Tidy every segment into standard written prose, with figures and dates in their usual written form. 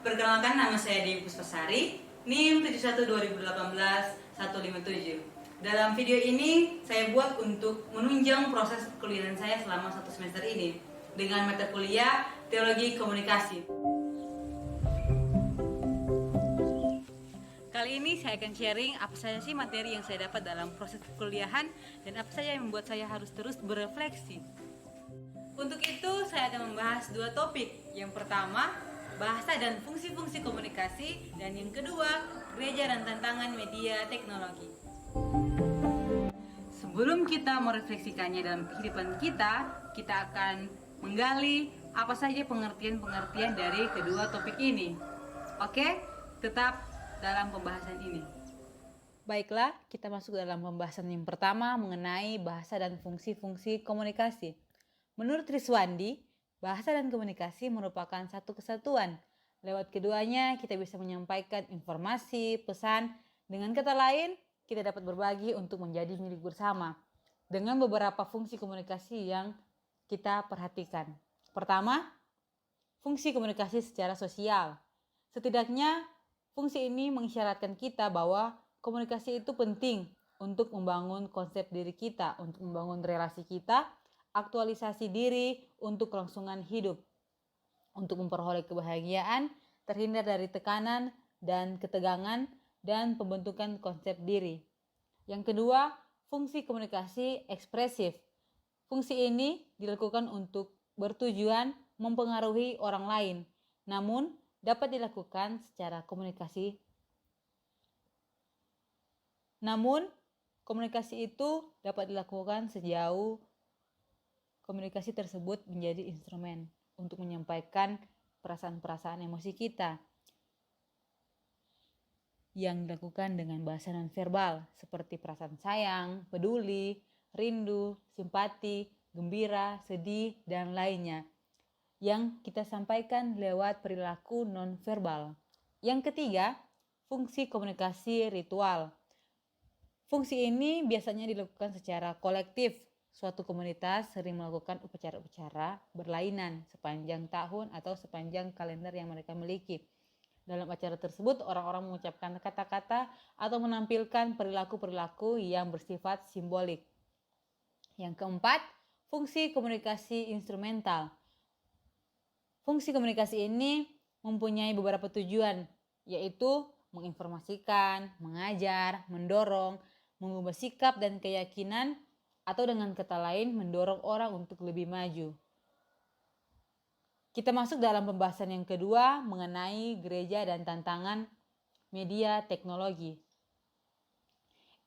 Perkenalkan, nama saya Dewi Puspasari, NIM 71 2018 157. Dalam video ini saya buat untuk menunjang proses perkuliahan saya selama 1 semester ini dengan mata kuliah Teologi Komunikasi. Kali ini saya akan sharing apa saja sih materi yang saya dapat dalam proses perkuliahan dan apa saja yang membuat saya harus terus berefleksi. Untuk itu saya akan membahas 2 topik. Yang pertama, bahasa dan fungsi-fungsi komunikasi, dan yang kedua, gereja dan tantangan media teknologi. Sebelum kita merefleksikannya dalam kehidupan kita akan menggali apa saja pengertian-pengertian dari kedua topik ini. Oke, tetap dalam pembahasan ini. Baiklah, kita masuk dalam pembahasan yang pertama mengenai bahasa dan fungsi-fungsi komunikasi. Menurut Triswandi, bahasa dan komunikasi merupakan satu kesatuan. Lewat keduanya, kita bisa menyampaikan informasi, pesan. Dengan kata lain, kita dapat berbagi untuk menjadi milik bersama. Dengan beberapa fungsi komunikasi yang kita perhatikan. Pertama, fungsi komunikasi secara sosial. Setidaknya, fungsi ini mengisyaratkan kita bahwa komunikasi itu penting untuk membangun konsep diri kita, untuk membangun relasi kita, aktualisasi diri untuk kelangsungan hidup, untuk memperoleh kebahagiaan, terhindar dari tekanan dan ketegangan, dan pembentukan konsep diri. Yang kedua, fungsi komunikasi ekspresif. Fungsi ini dilakukan untuk bertujuan mempengaruhi orang lain, namun dapat dilakukan secara komunikasi. Komunikasi itu dapat dilakukan sejauh komunikasi tersebut menjadi instrumen untuk menyampaikan perasaan-perasaan emosi kita yang dilakukan dengan bahasa nonverbal seperti perasaan sayang, peduli, rindu, simpati, gembira, sedih, dan lainnya yang kita sampaikan lewat perilaku nonverbal. Yang ketiga, fungsi komunikasi ritual. Fungsi ini biasanya dilakukan secara kolektif. Suatu komunitas sering melakukan upacara-upacara berlainan sepanjang tahun atau sepanjang kalender yang mereka miliki. Dalam acara tersebut, orang-orang mengucapkan kata-kata atau menampilkan perilaku-perilaku yang bersifat simbolik. Yang keempat, fungsi komunikasi instrumental. Fungsi komunikasi ini mempunyai beberapa tujuan, yaitu menginformasikan, mengajar, mendorong, mengubah sikap dan keyakinan, atau dengan kata lain mendorong orang untuk lebih maju. Kita masuk dalam pembahasan yang kedua mengenai gereja dan tantangan media teknologi.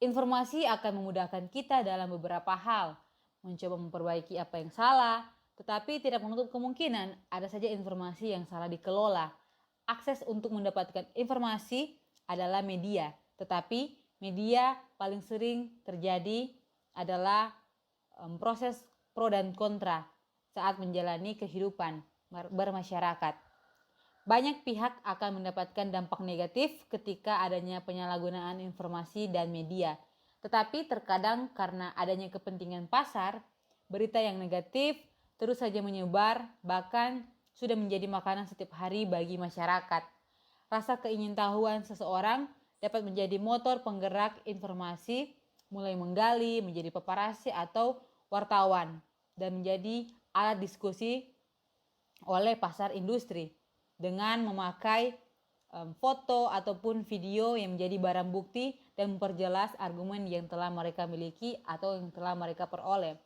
Informasi akan memudahkan kita dalam beberapa hal, mencoba memperbaiki apa yang salah, tetapi tidak menutup kemungkinan ada saja informasi yang salah dikelola. Akses untuk mendapatkan informasi adalah media, tetapi media paling sering terjadi adalah proses pro dan kontra saat menjalani kehidupan bermasyarakat. Banyak pihak akan mendapatkan dampak negatif ketika adanya penyalahgunaan informasi dan media. Tetapi terkadang karena adanya kepentingan pasar, berita yang negatif terus saja menyebar, bahkan sudah menjadi makanan setiap hari bagi masyarakat. Rasa keingintahuan seseorang dapat menjadi motor penggerak informasi, mulai menggali, menjadi paparazzi atau wartawan, dan menjadi alat diskusi oleh pasar industri dengan memakai foto ataupun video yang menjadi barang bukti dan memperjelas argumen yang telah mereka miliki atau yang telah mereka peroleh.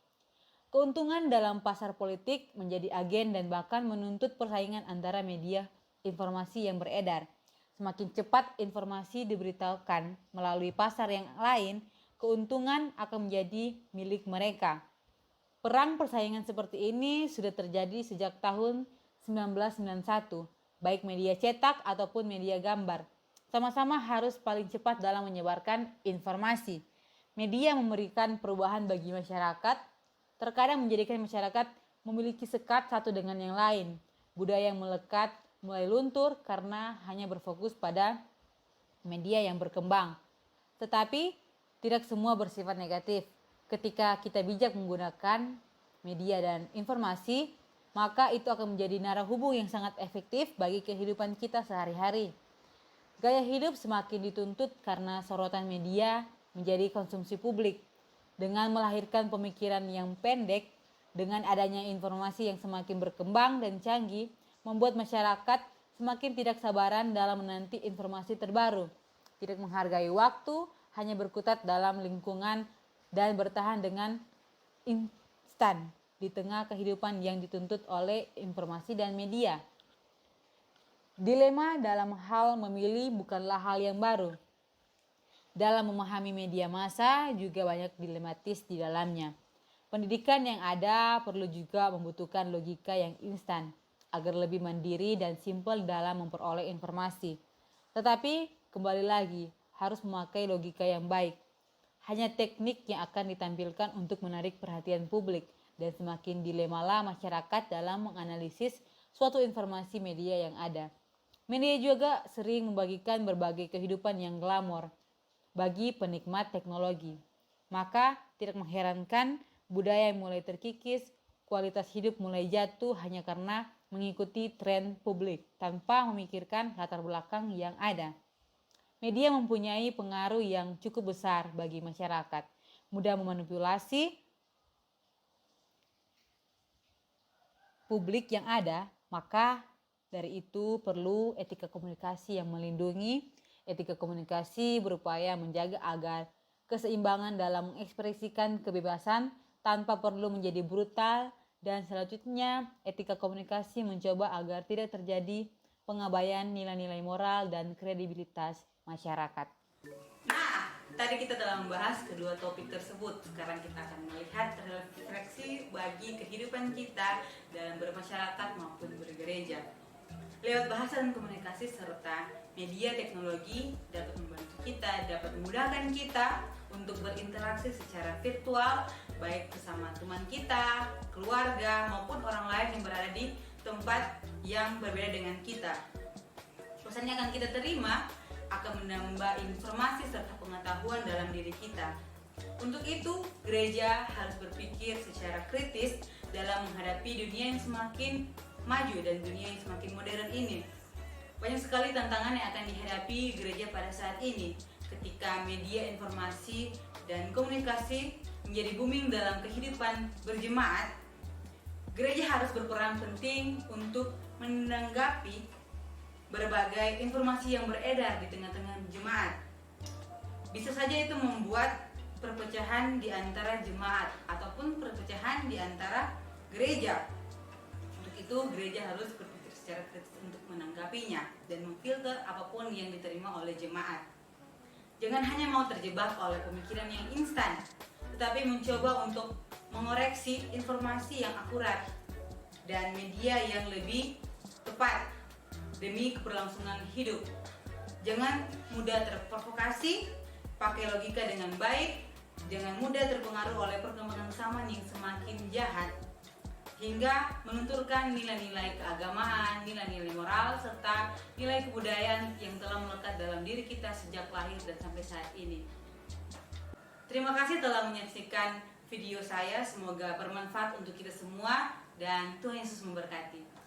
Keuntungan dalam pasar politik menjadi agen dan bahkan menuntut persaingan antara media informasi yang beredar. Semakin cepat informasi diberitakan melalui pasar yang lain, keuntungan akan menjadi milik mereka. Perang persaingan seperti ini sudah terjadi sejak tahun 1991, baik media cetak ataupun media gambar. Sama-sama harus paling cepat dalam menyebarkan informasi. Media memberikan perubahan bagi masyarakat, terkadang menjadikan masyarakat memiliki sekat satu dengan yang lain. Budaya yang melekat mulai luntur karena hanya berfokus pada media yang berkembang. Tetapi tidak semua bersifat negatif. Ketika kita bijak menggunakan media dan informasi, maka itu akan menjadi narah hubung yang sangat efektif bagi kehidupan kita sehari-hari. Gaya hidup semakin dituntut karena sorotan media menjadi konsumsi publik. Dengan melahirkan pemikiran yang pendek, dengan adanya informasi yang semakin berkembang dan canggih, membuat masyarakat semakin tidak sabaran dalam menanti informasi terbaru, tidak menghargai waktu, hanya berkutat dalam lingkungan dan bertahan dengan instan di tengah kehidupan yang dituntut oleh informasi dan media. Dilema dalam hal memilih bukanlah hal yang baru. Dalam memahami media massa juga banyak dilematis di dalamnya. Pendidikan yang ada perlu juga membutuhkan logika yang instan agar lebih mandiri dan simpel dalam memperoleh informasi. Tetapi kembali lagi harus memakai logika yang baik. Hanya teknik yang akan ditampilkan untuk menarik perhatian publik dan semakin dilemalah masyarakat dalam menganalisis suatu informasi media yang ada. Media juga sering membagikan berbagai kehidupan yang glamor bagi penikmat teknologi. Maka tidak mengherankan budaya yang mulai terkikis, kualitas hidup mulai jatuh hanya karena mengikuti tren publik tanpa memikirkan latar belakang yang ada. Media mempunyai pengaruh yang cukup besar bagi masyarakat, mudah memanipulasi publik yang ada, maka dari itu perlu etika komunikasi yang melindungi. Etika komunikasi berupaya menjaga agar keseimbangan dalam mengekspresikan kebebasan tanpa perlu menjadi brutal, dan selanjutnya etika komunikasi mencoba agar tidak terjadi pengabaian nilai-nilai moral dan kredibilitas masyarakat. Nah, tadi kita telah membahas kedua topik tersebut. Sekarang kita akan melihat refleksi bagi kehidupan kita dalam bermasyarakat maupun bergereja. Lewat bahasa dan komunikasi serta media teknologi dapat membantu kita, dapat memudahkan kita untuk berinteraksi secara virtual, baik bersama teman kita, keluarga, maupun orang lain yang berada di tempat yang berbeda dengan kita. Pesan yang akan kita terima akan menambah informasi serta pengetahuan dalam diri kita. Untuk itu, gereja harus berpikir secara kritis dalam menghadapi dunia yang semakin maju dan dunia yang semakin modern ini. Banyak sekali tantangan yang akan dihadapi gereja pada saat ini ketika media informasi dan komunikasi menjadi booming dalam kehidupan berjemaat. Gereja harus berperan penting untuk menanggapi berbagai informasi yang beredar di tengah-tengah jemaat. Bisa saja itu membuat perpecahan di antara jemaat ataupun perpecahan di antara gereja. Untuk itu gereja harus berpikir secara kritis untuk menanggapinya dan memfilter apapun yang diterima oleh jemaat. Jangan hanya mau terjebak oleh pemikiran yang instan, tetapi mencoba untuk mengoreksi informasi yang akurat dan media yang lebih tepat demi keberlangsungan hidup. Jangan mudah terprovokasi, pakai logika dengan baik, jangan mudah terpengaruh oleh perkembangan zaman yang semakin jahat, hingga melunturkan nilai-nilai keagamaan, nilai-nilai moral, serta nilai kebudayaan yang telah melekat dalam diri kita sejak lahir dan sampai saat ini. Terima kasih telah menyaksikan video saya, semoga bermanfaat untuk kita semua dan Tuhan Yesus memberkati.